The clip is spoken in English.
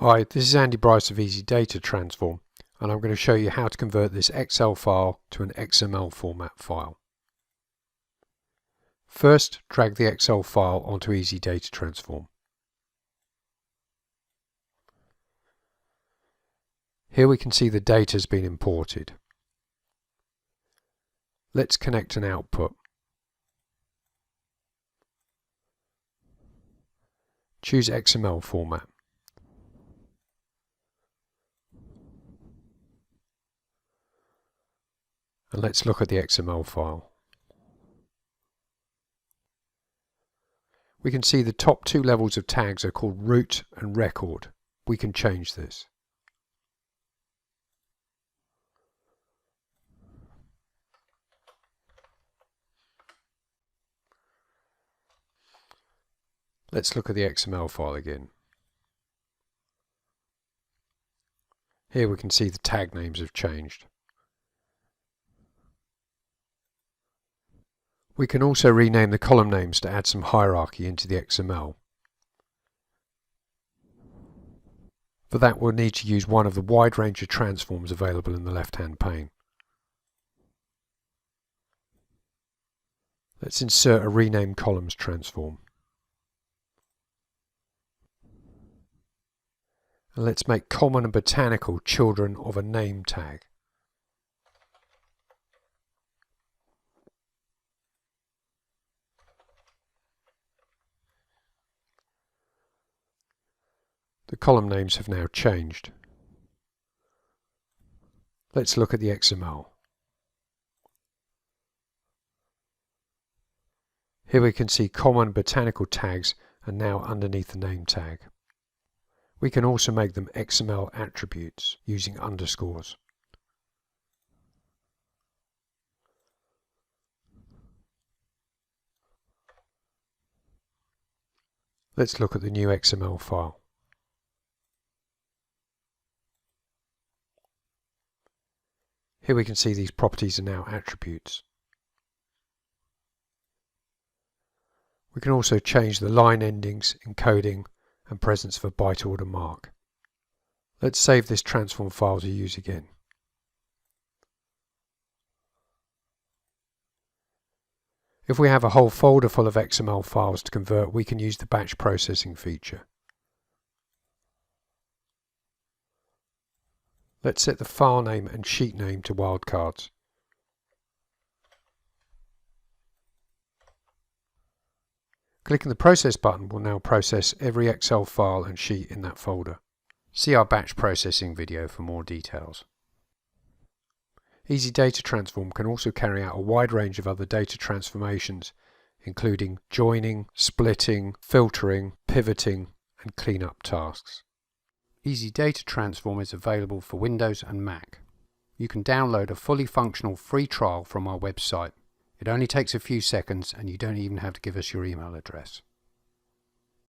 Hi, this is Andy Bryce of Easy Data Transform, and I'm going to show you how to convert this Excel file to an XML format file. First, drag the Excel file onto Easy Data Transform. Here we can see the data has been imported. Let's connect an output. Choose XML format. And let's look at the XML file. We can see the top two levels of tags are called root and record. We can change this. Let's look at the XML file again. Here we can see the tag names have changed. We can also rename the column names to add some hierarchy into the XML. For that, we'll need to use one of the wide range of transforms available in the left-hand pane. Let's insert a rename columns transform. And let's make common and botanical children of a name tag. The column names have now changed. Let's look at the XML. Here we can see common botanical tags are now underneath the name tag. We can also make them XML attributes using underscores. Let's look at the new XML file. Here we can see these properties are now attributes. We can also change the line endings, encoding, and presence of a byte order mark. Let's save this transform file to use again. If we have a whole folder full of XML files to convert, we can use the batch processing feature. Let's set the file name and sheet name to wildcards. Clicking the Process button will now process every Excel file and sheet in that folder. See our batch processing video for more details. Easy Data Transform can also carry out a wide range of other data transformations, including joining, splitting, filtering, pivoting, and cleanup tasks. Easy Data Transform is available for Windows and Mac. You can download a fully functional free trial from our website. It only takes a few seconds and you don't even have to give us your email address.